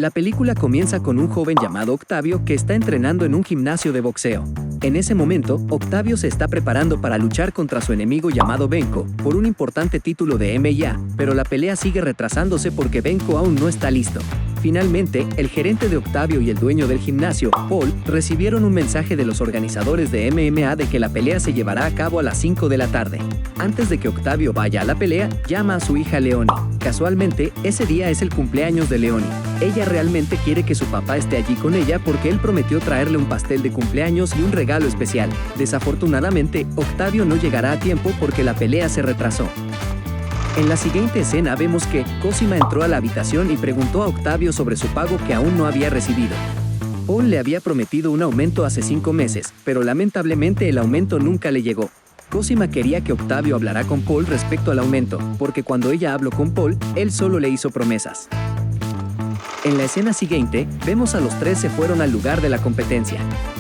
La película comienza con un joven llamado Octavio que está entrenando en un gimnasio de boxeo. En ese momento, Octavio se está preparando para luchar contra su enemigo llamado Benko, por un importante título de MMA, pero la pelea sigue retrasándose porque Benko aún no está listo. Finalmente, el gerente de Octavio y el dueño del gimnasio, Paul, recibieron un mensaje de los organizadores de MMA de que la pelea se llevará a cabo a las 5 de la tarde. Antes de que Octavio vaya a la pelea, llama a su hija Leonie. Casualmente, ese día es el cumpleaños de Leonie. Ella realmente quiere que su papá esté allí con ella porque él prometió traerle un pastel de cumpleaños y un regalo especial. Desafortunadamente, Octavio no llegará a tiempo porque la pelea se retrasó. En la siguiente escena vemos que Cosima entró a la habitación y preguntó a Octavio sobre su pago que aún no había recibido. Paul le había prometido un aumento hace 5 meses, pero lamentablemente el aumento nunca le llegó. Cosima quería que Octavio hablara con Paul respecto al aumento, porque cuando ella habló con Paul, él solo le hizo promesas. En la escena siguiente, vemos a los tres se fueron al lugar de la competencia.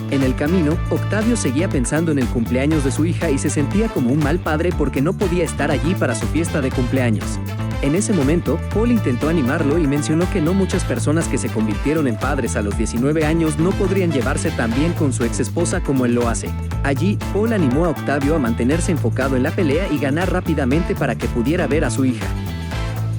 En el camino, Octavio seguía pensando en el cumpleaños de su hija y se sentía como un mal padre porque no podía estar allí para su fiesta de cumpleaños. En ese momento, Paul intentó animarlo y mencionó que no muchas personas que se convirtieron en padres a los 19 años no podrían llevarse tan bien con su ex esposa como él lo hace. Allí, Paul animó a Octavio a mantenerse enfocado en la pelea y ganar rápidamente para que pudiera ver a su hija.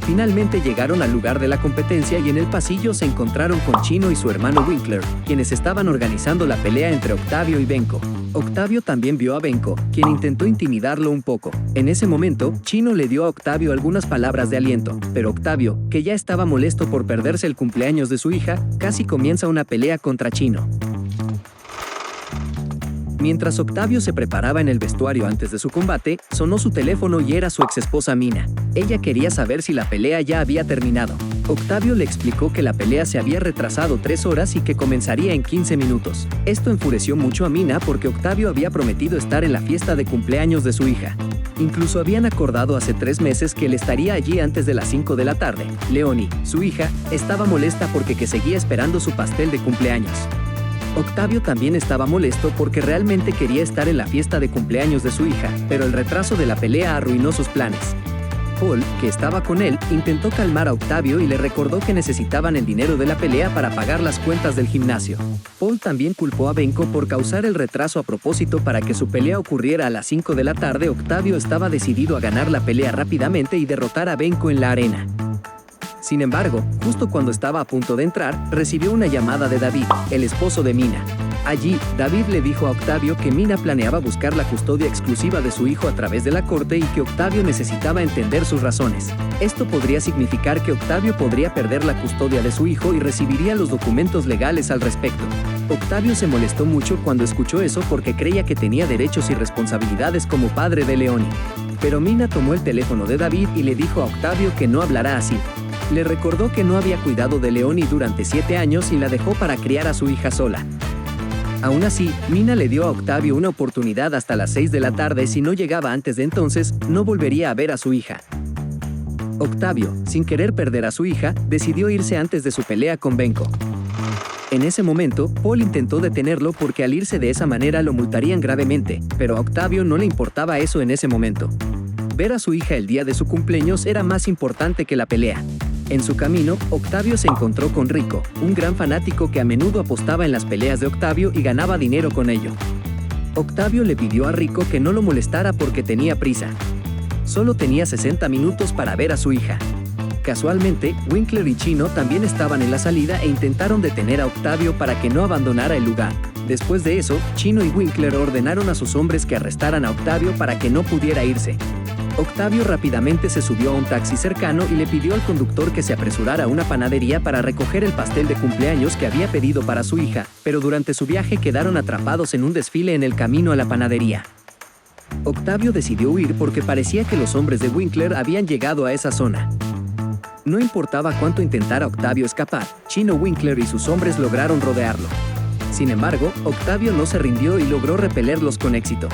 Finalmente llegaron al lugar de la competencia y en el pasillo se encontraron con Chino y su hermano Winkler, quienes estaban organizando la pelea entre Octavio y Benko. Octavio también vio a Benko, quien intentó intimidarlo un poco. En ese momento, Chino le dio a Octavio algunas palabras de aliento, pero Octavio, que ya estaba molesto por perderse el cumpleaños de su hija, casi comienza una pelea contra Chino. Mientras Octavio se preparaba en el vestuario antes de su combate, sonó su teléfono y era su exesposa Mina. Ella quería saber si la pelea ya había terminado. Octavio le explicó que la pelea se había retrasado 3 horas y que comenzaría en 15 minutos. Esto enfureció mucho a Mina porque Octavio había prometido estar en la fiesta de cumpleaños de su hija. Incluso habían acordado hace 3 meses que él estaría allí antes de las 5 de la tarde. Leonie, su hija, estaba molesta porque seguía esperando su pastel de cumpleaños. Octavio también estaba molesto porque realmente quería estar en la fiesta de cumpleaños de su hija, pero el retraso de la pelea arruinó sus planes. Paul, que estaba con él, intentó calmar a Octavio y le recordó que necesitaban el dinero de la pelea para pagar las cuentas del gimnasio. Paul también culpó a Benko por causar el retraso a propósito para que su pelea ocurriera a las 5 de la tarde. Octavio estaba decidido a ganar la pelea rápidamente y derrotar a Benko en la arena. Sin embargo, justo cuando estaba a punto de entrar, recibió una llamada de David, el esposo de Mina. Allí, David le dijo a Octavio que Mina planeaba buscar la custodia exclusiva de su hijo a través de la corte y que Octavio necesitaba entender sus razones. Esto podría significar que Octavio podría perder la custodia de su hijo y recibiría los documentos legales al respecto. Octavio se molestó mucho cuando escuchó eso porque creía que tenía derechos y responsabilidades como padre de Leonie. Pero Mina tomó el teléfono de David y le dijo a Octavio que no hablará así. Le recordó que no había cuidado de Leonie durante 7 años y la dejó para criar a su hija sola. Aún así, Mina le dio a Octavio una oportunidad hasta las 6 de la tarde. Si no llegaba antes de entonces, no volvería a ver a su hija. Octavio, sin querer perder a su hija, decidió irse antes de su pelea con Benko. En ese momento, Paul intentó detenerlo porque al irse de esa manera lo multarían gravemente, pero a Octavio no le importaba eso en ese momento. Ver a su hija el día de su cumpleaños era más importante que la pelea. En su camino, Octavio se encontró con Rico, un gran fanático que a menudo apostaba en las peleas de Octavio y ganaba dinero con ello. Octavio le pidió a Rico que no lo molestara porque tenía prisa. Solo tenía 60 minutos para ver a su hija. Casualmente, Winkler y Chino también estaban en la salida e intentaron detener a Octavio para que no abandonara el lugar. Después de eso, Chino y Winkler ordenaron a sus hombres que arrestaran a Octavio para que no pudiera irse. Octavio rápidamente se subió a un taxi cercano y le pidió al conductor que se apresurara a una panadería para recoger el pastel de cumpleaños que había pedido para su hija, pero durante su viaje quedaron atrapados en un desfile en el camino a la panadería. Octavio decidió huir porque parecía que los hombres de Winkler habían llegado a esa zona. No importaba cuánto intentara Octavio escapar, Chino, Winkler y sus hombres lograron rodearlo. Sin embargo, Octavio no se rindió y logró repelerlos con éxito.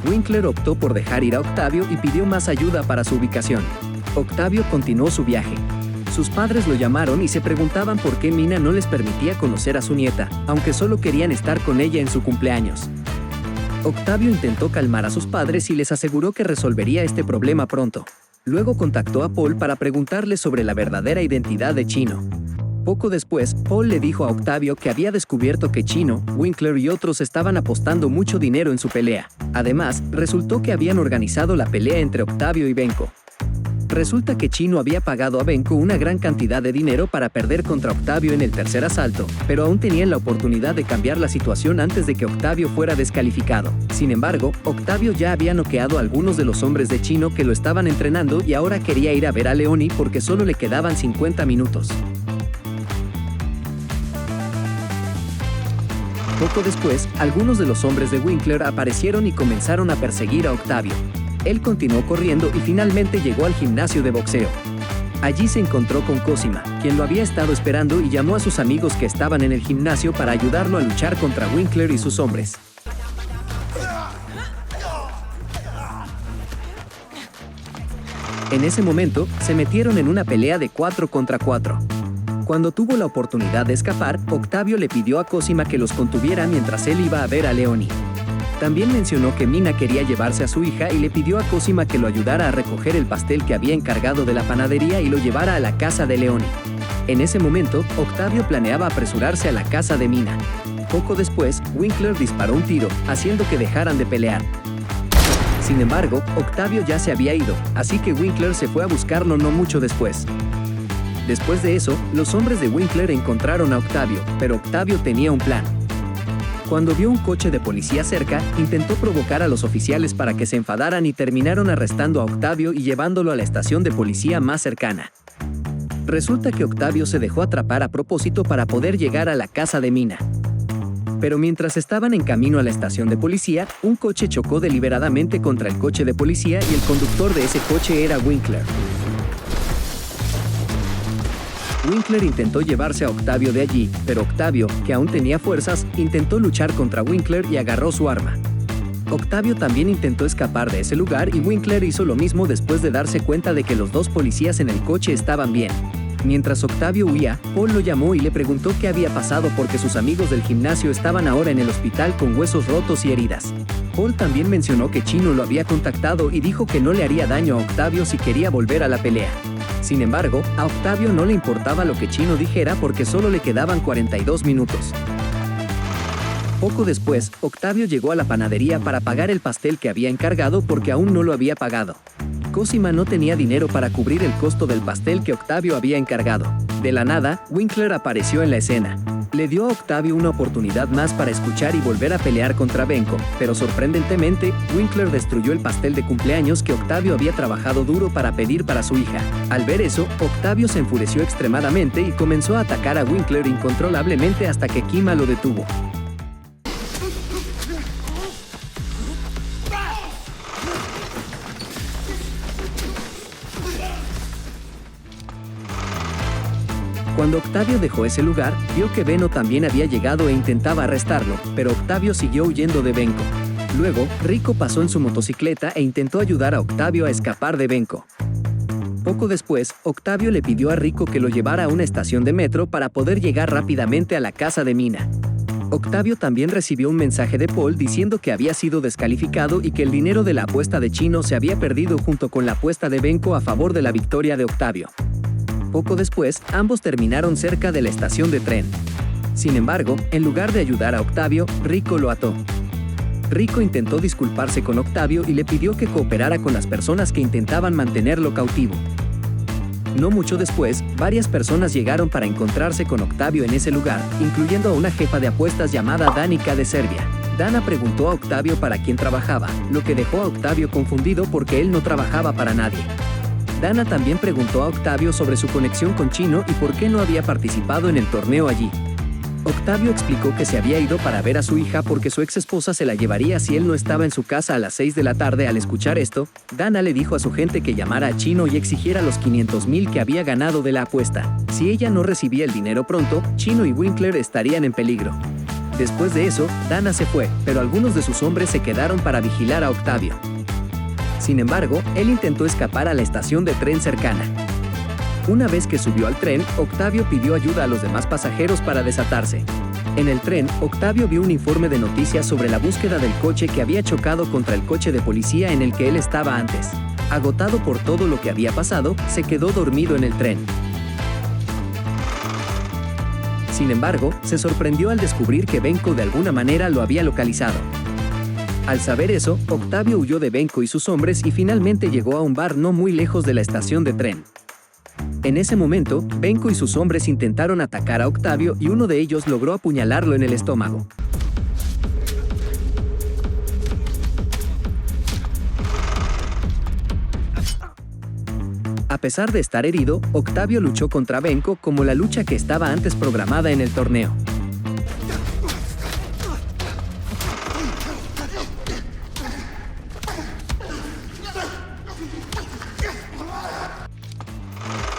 Winkler optó por dejar ir a Octavio y pidió más ayuda para su ubicación. Octavio continuó su viaje. Sus padres lo llamaron y se preguntaban por qué Mina no les permitía conocer a su nieta, aunque solo querían estar con ella en su cumpleaños. Octavio intentó calmar a sus padres y les aseguró que resolvería este problema pronto. Luego contactó a Paul para preguntarle sobre la verdadera identidad de Chino. Poco después, Paul le dijo a Octavio que había descubierto que Chino, Winkler y otros estaban apostando mucho dinero en su pelea. Además, resultó que habían organizado la pelea entre Octavio y Benko. Resulta que Chino había pagado a Benko una gran cantidad de dinero para perder contra Octavio en el tercer asalto, pero aún tenían la oportunidad de cambiar la situación antes de que Octavio fuera descalificado. Sin embargo, Octavio ya había noqueado a algunos de los hombres de Chino que lo estaban entrenando y ahora quería ir a ver a Leoni porque solo le quedaban 50 minutos. Poco después, algunos de los hombres de Winkler aparecieron y comenzaron a perseguir a Octavio. Él continuó corriendo y finalmente llegó al gimnasio de boxeo. Allí se encontró con Cosima, quien lo había estado esperando y llamó a sus amigos que estaban en el gimnasio para ayudarlo a luchar contra Winkler y sus hombres. En ese momento, se metieron en una pelea de 4 contra 4. Cuando tuvo la oportunidad de escapar, Octavio le pidió a Cosima que los contuviera mientras él iba a ver a Leoni. También mencionó que Mina quería llevarse a su hija y le pidió a Cosima que lo ayudara a recoger el pastel que había encargado de la panadería y lo llevara a la casa de Leoni. En ese momento, Octavio planeaba apresurarse a la casa de Mina. Poco después, Winkler disparó un tiro, haciendo que dejaran de pelear. Sin embargo, Octavio ya se había ido, así que Winkler se fue a buscarlo no mucho después. Después de eso, los hombres de Winkler encontraron a Octavio, pero Octavio tenía un plan. Cuando vio un coche de policía cerca, intentó provocar a los oficiales para que se enfadaran y terminaron arrestando a Octavio y llevándolo a la estación de policía más cercana. Resulta que Octavio se dejó atrapar a propósito para poder llegar a la casa de Mina. Pero mientras estaban en camino a la estación de policía, un coche chocó deliberadamente contra el coche de policía y el conductor de ese coche era Winkler. Winkler intentó llevarse a Octavio de allí, pero Octavio, que aún tenía fuerzas, intentó luchar contra Winkler y agarró su arma. Octavio también intentó escapar de ese lugar y Winkler hizo lo mismo después de darse cuenta de que los dos policías en el coche estaban bien. Mientras Octavio huía, Paul lo llamó y le preguntó qué había pasado porque sus amigos del gimnasio estaban ahora en el hospital con huesos rotos y heridas. Paul también mencionó que Chino lo había contactado y dijo que no le haría daño a Octavio si quería volver a la pelea. Sin embargo, a Octavio no le importaba lo que Chino dijera porque solo le quedaban 42 minutos. Poco después, Octavio llegó a la panadería para pagar el pastel que había encargado porque aún no lo había pagado. Cosima no tenía dinero para cubrir el costo del pastel que Octavio había encargado. De la nada, Winkler apareció en la escena. Le dio a Octavio una oportunidad más para escuchar y volver a pelear contra Benko, pero sorprendentemente, Winkler destruyó el pastel de cumpleaños que Octavio había trabajado duro para pedir para su hija. Al ver eso, Octavio se enfureció extremadamente y comenzó a atacar a Winkler incontrolablemente hasta que Kima lo detuvo. Cuando Octavio dejó ese lugar, vio que Benno también había llegado e intentaba arrestarlo, pero Octavio siguió huyendo de Benko. Luego, Rico pasó en su motocicleta e intentó ayudar a Octavio a escapar de Benko. Poco después, Octavio le pidió a Rico que lo llevara a una estación de metro para poder llegar rápidamente a la casa de Mina. Octavio también recibió un mensaje de Paul diciendo que había sido descalificado y que el dinero de la apuesta de Chino se había perdido junto con la apuesta de Benko a favor de la victoria de Octavio. Poco después, ambos terminaron cerca de la estación de tren. Sin embargo, en lugar de ayudar a Octavio, Rico lo ató. Rico intentó disculparse con Octavio y le pidió que cooperara con las personas que intentaban mantenerlo cautivo. No mucho después, varias personas llegaron para encontrarse con Octavio en ese lugar, incluyendo a una jefa de apuestas llamada Danica de Serbia. Dana preguntó a Octavio para quién trabajaba, lo que dejó a Octavio confundido porque él no trabajaba para nadie. Dana también preguntó a Octavio sobre su conexión con Chino y por qué no había participado en el torneo allí. Octavio explicó que se había ido para ver a su hija porque su ex esposa se la llevaría si él no estaba en su casa a las 6 de la tarde. Al escuchar esto, Dana le dijo a su gente que llamara a Chino y exigiera los 500,000 que había ganado de la apuesta. Si ella no recibía el dinero pronto, Chino y Winkler estarían en peligro. Después de eso, Dana se fue, pero algunos de sus hombres se quedaron para vigilar a Octavio. Sin embargo, él intentó escapar a la estación de tren cercana. Una vez que subió al tren, Octavio pidió ayuda a los demás pasajeros para desatarse. En el tren, Octavio vio un informe de noticias sobre la búsqueda del coche que había chocado contra el coche de policía en el que él estaba antes. Agotado por todo lo que había pasado, se quedó dormido en el tren. Sin embargo, se sorprendió al descubrir que Benko de alguna manera lo había localizado. Al saber eso, Octavio huyó de Benko y sus hombres y finalmente llegó a un bar no muy lejos de la estación de tren. En ese momento, Benko y sus hombres intentaron atacar a Octavio y uno de ellos logró apuñalarlo en el estómago. A pesar de estar herido, Octavio luchó contra Benko como la lucha que estaba antes programada en el torneo.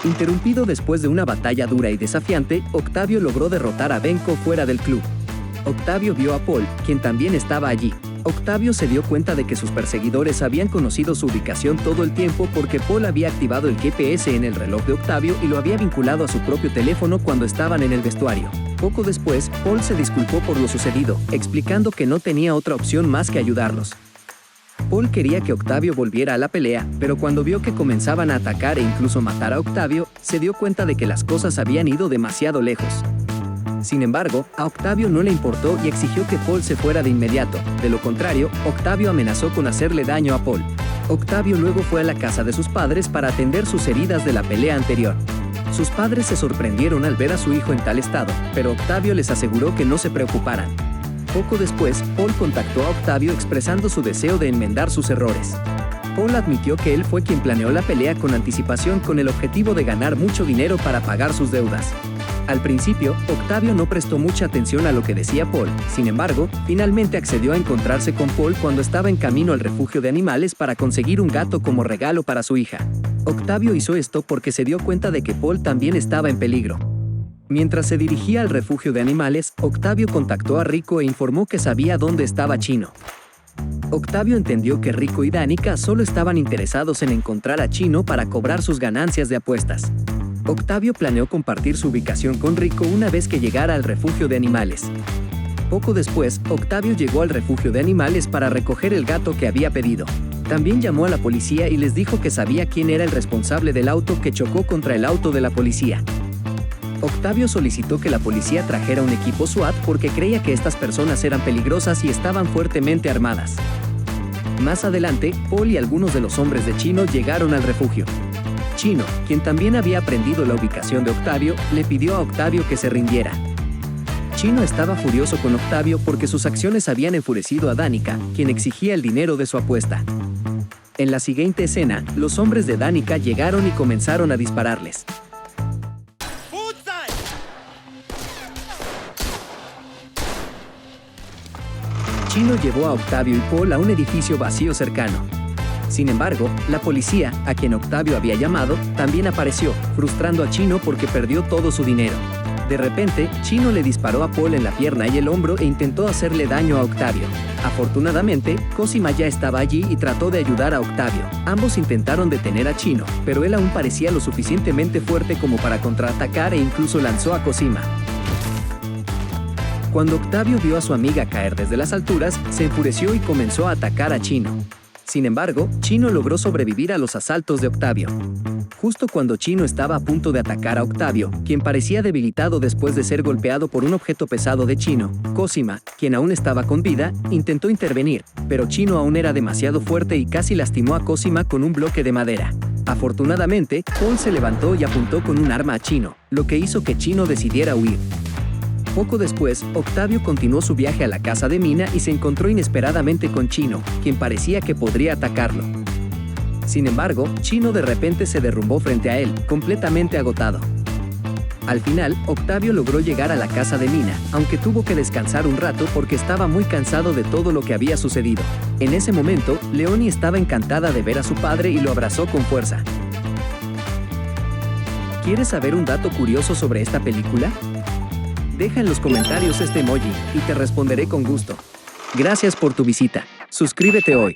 Interrumpido después de una batalla dura y desafiante, Octavio logró derrotar a Benko fuera del club. Octavio vio a Paul, quien también estaba allí. Octavio se dio cuenta de que sus perseguidores habían conocido su ubicación todo el tiempo porque Paul había activado el GPS en el reloj de Octavio y lo había vinculado a su propio teléfono cuando estaban en el vestuario. Poco después, Paul se disculpó por lo sucedido, explicando que no tenía otra opción más que ayudarlos. Paul quería que Octavio volviera a la pelea, pero cuando vio que comenzaban a atacar e incluso matar a Octavio, se dio cuenta de que las cosas habían ido demasiado lejos. Sin embargo, a Octavio no le importó y exigió que Paul se fuera de inmediato. De lo contrario, Octavio amenazó con hacerle daño a Paul. Octavio luego fue a la casa de sus padres para atender sus heridas de la pelea anterior. Sus padres se sorprendieron al ver a su hijo en tal estado, pero Octavio les aseguró que no se preocuparan. Poco después, Paul contactó a Octavio expresando su deseo de enmendar sus errores. Paul admitió que él fue quien planeó la pelea con anticipación con el objetivo de ganar mucho dinero para pagar sus deudas. Al principio, Octavio no prestó mucha atención a lo que decía Paul, sin embargo, finalmente accedió a encontrarse con Paul cuando estaba en camino al refugio de animales para conseguir un gato como regalo para su hija. Octavio hizo esto porque se dio cuenta de que Paul también estaba en peligro. Mientras se dirigía al refugio de animales, Octavio contactó a Rico e informó que sabía dónde estaba Chino. Octavio entendió que Rico y Danica solo estaban interesados en encontrar a Chino para cobrar sus ganancias de apuestas. Octavio planeó compartir su ubicación con Rico una vez que llegara al refugio de animales. Poco después, Octavio llegó al refugio de animales para recoger el gato que había pedido. También llamó a la policía y les dijo que sabía quién era el responsable del auto que chocó contra el auto de la policía. Octavio solicitó que la policía trajera un equipo SWAT porque creía que estas personas eran peligrosas y estaban fuertemente armadas. Más adelante, Paul y algunos de los hombres de Chino llegaron al refugio. Chino, quien también había aprendido la ubicación de Octavio, le pidió a Octavio que se rindiera. Chino estaba furioso con Octavio porque sus acciones habían enfurecido a Danica, quien exigía el dinero de su apuesta. En la siguiente escena, los hombres de Danica llegaron y comenzaron a dispararles. Chino llevó a Octavio y Paul a un edificio vacío cercano. Sin embargo, la policía, a quien Octavio había llamado, también apareció, frustrando a Chino porque perdió todo su dinero. De repente, Chino le disparó a Paul en la pierna y el hombro e intentó hacerle daño a Octavio. Afortunadamente, Cosima ya estaba allí y trató de ayudar a Octavio. Ambos intentaron detener a Chino, pero él aún parecía lo suficientemente fuerte como para contraatacar e incluso lanzó a Cosima. Cuando Octavio vio a su amiga caer desde las alturas, se enfureció y comenzó a atacar a Chino. Sin embargo, Chino logró sobrevivir a los asaltos de Octavio. Justo cuando Chino estaba a punto de atacar a Octavio, quien parecía debilitado después de ser golpeado por un objeto pesado de Chino, Cosima, quien aún estaba con vida, intentó intervenir, pero Chino aún era demasiado fuerte y casi lastimó a Cosima con un bloque de madera. Afortunadamente, Paul se levantó y apuntó con un arma a Chino, lo que hizo que Chino decidiera huir. Poco después, Octavio continuó su viaje a la casa de Mina y se encontró inesperadamente con Chino, quien parecía que podría atacarlo. Sin embargo, Chino de repente se derrumbó frente a él, completamente agotado. Al final, Octavio logró llegar a la casa de Mina, aunque tuvo que descansar un rato porque estaba muy cansado de todo lo que había sucedido. En ese momento, Leonie estaba encantada de ver a su padre y lo abrazó con fuerza. ¿Quieres saber un dato curioso sobre esta película? Deja en los comentarios este emoji y te responderé con gusto. Gracias por tu visita. Suscríbete hoy.